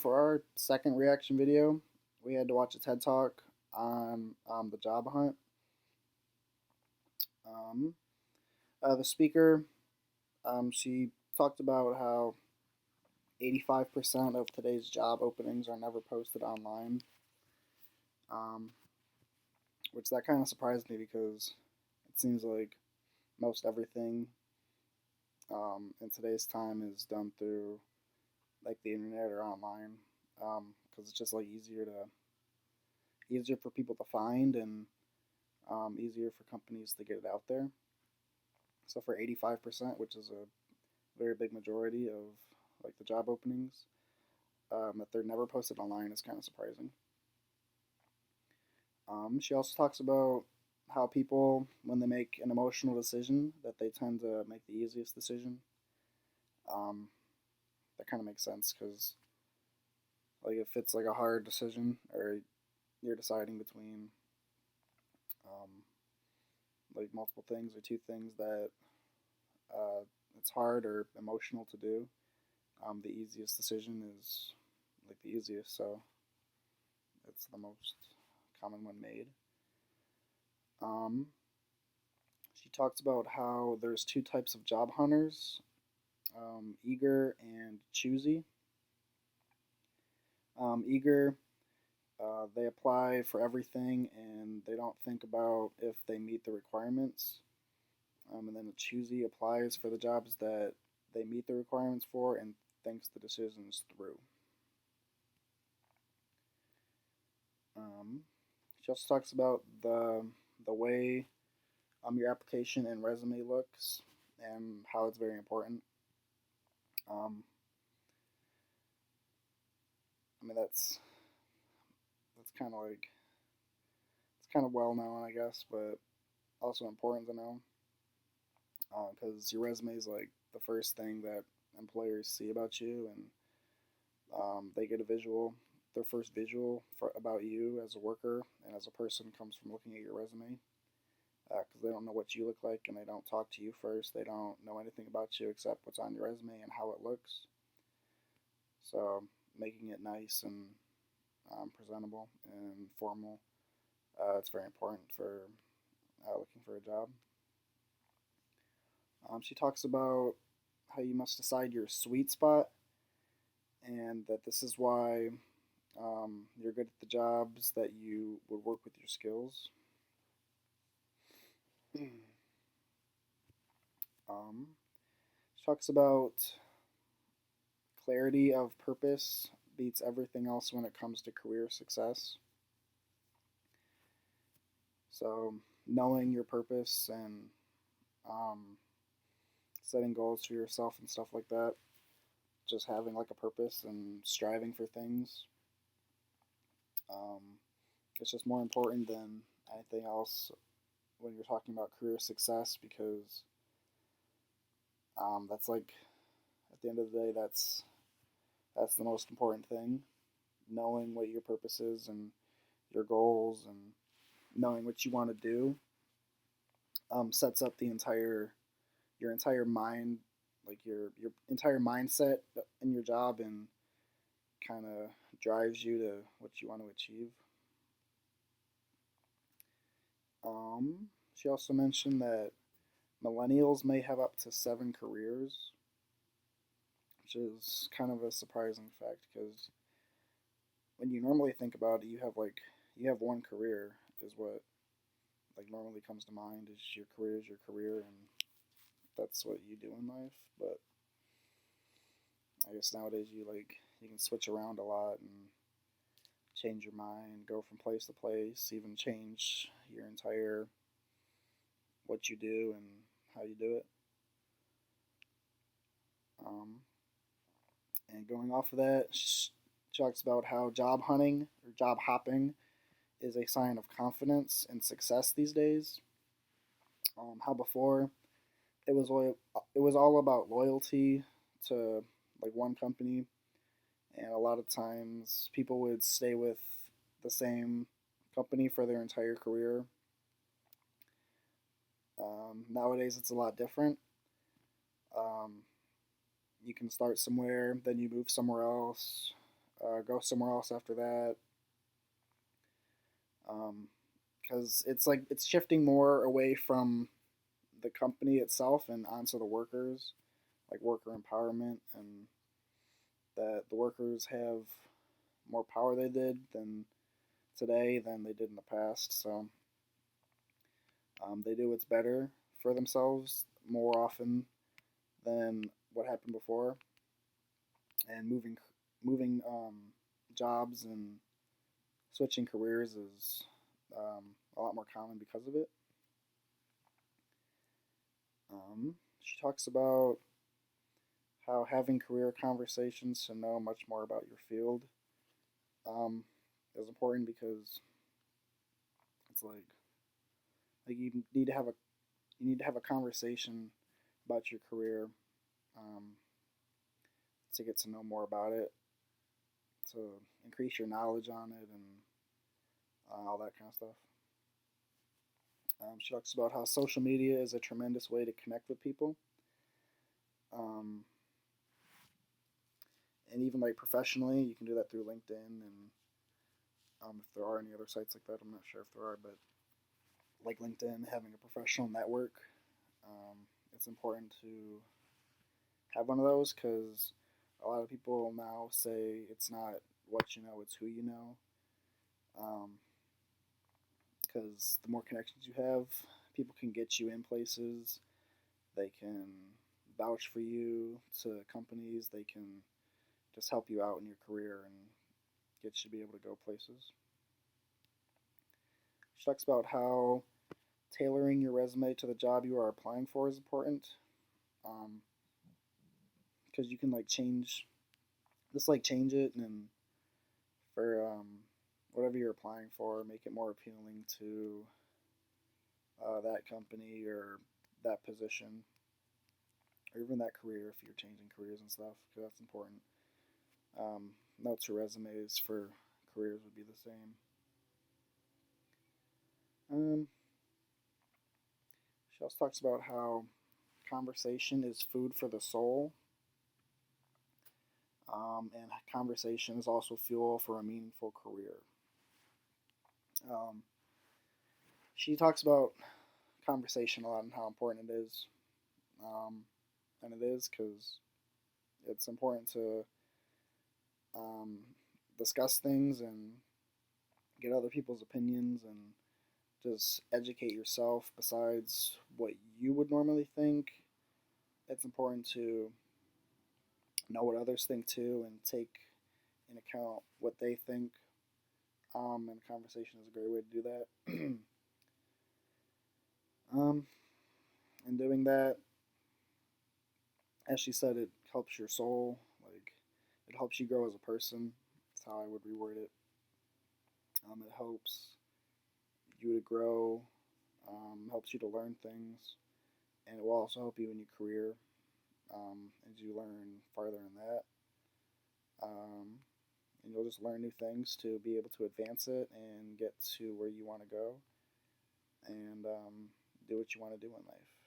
for our second reaction video, we had to watch a TED Talk on the job hunt. Um, the speaker, she talked about how 85% of today's job openings are never posted online, um, which that kind of surprised me because it seems like most everything in today's time is done through like the internet or online, because it's just like easier for people to find and easier for companies to get it out there. So for 85%, which is a very big majority of like the job openings, that they're never posted online is kind of surprising. She also talks about how people, when they make an emotional decision, that they tend to make the easiest decision. Um, that kind of makes sense because like if it's like a hard decision or you're deciding between um, like multiple things or two things that uh, it's hard or emotional to do, the easiest decision is like the easiest, so it's the most common one made. Um, she talks about how there's two types of job hunters, eager and choosy. Eager, they apply for everything and they don't think about if they meet the requirements. And then the choosy applies for the jobs that they meet the requirements for and thinks the decisions through. Um, she also talks about the way your application and resume looks and how it's very important. Um, I mean that's kind of like it's kind of well known, I guess, but also important to know because your resume is like the first thing that employers see about you, and they get a visual. Their first visual about you as a worker and as a person comes from looking at your resume, because they don't know what you look like and they don't talk to you first. They don't know anything about you except what's on your resume and how it looks. So making it nice and presentable and formal, it's very important for looking for a job. She talks about how you must decide your sweet spot and that this is why you're good at the jobs that you would work with your skills. She talks about clarity of purpose beats everything else when it comes to career success. So knowing your purpose and um, setting goals for yourself and stuff like that, just having like a purpose and striving for things, um, it's just more important than anything else when you're talking about career success because that's like at the end of the day that's the most important thing. Knowing what your purpose is and your goals and knowing what you want to do sets up the entire your entire mind, like your entire mindset in your job, and kind of drives you to what you want to achieve. She also mentioned that millennials may have up to 7 careers, which is kind of a surprising fact because when you normally think about it, you have one career is what like normally comes to mind is your career and that's what you do in life. But I guess nowadays you can switch around a lot and change your mind, go from place to place, even change your entire what you do and how you do it. Um, and going off of that, she talks about how job hunting or job hopping is a sign of confidence and success these days. How before it was all about loyalty to like one company, and a lot of times people would stay with the same company for their entire career. Nowadays, it's a lot different. Um, you can start somewhere, then you move somewhere else, go somewhere else after that. Because it's like it's shifting more away from the company itself and onto the workers, like worker empowerment, and that the workers have more power they did than today than they did in the past. So they do what's better for themselves more often than what happened before, and moving jobs and switching careers is a lot more common because of it. She talks about how having career conversations to know much more about your field is important because it's like you need to have a conversation about your career um, to get to know more about it, to increase your knowledge on it, and all that kind of stuff. She talks about how social media is a tremendous way to connect with people, um, and even like professionally, you can do that through LinkedIn, and if there are any other sites like that, I'm not sure if there are, but like LinkedIn, having a professional network, um, it's important to have one of those because a lot of people now say it's not what you know, it's who you know. Because the more connections you have, people can get you in places. They can vouch for you to companies. They can just help you out in your career and get you to be able to go places. She talks about how tailoring your resume to the job you are applying for is important. Because you can like change it and for whatever you're applying for, make it more appealing to that company or that position or even that career if you're changing careers and stuff, because that's important. Notes or resumes for careers would be the same. She also talks about how conversation is food for the soul, and conversation is also fuel for a meaningful career. Um, she talks about conversation a lot and how important it is, um, and it is because it's important to um, discuss things and get other people's opinions and just educate yourself besides what you would normally think. It's important to know what others think too and take in account what they think. And conversation is a great way to do that. um, and doing that, as she said, it helps your soul. Like, it helps you grow as a person. That's how I would reword it. It helps you to grow, helps you to learn things, and it will also help you in your career as you learn farther in that. Um, and you'll just learn new things to be able to advance it and get to where you want to go and do what you want to do in life.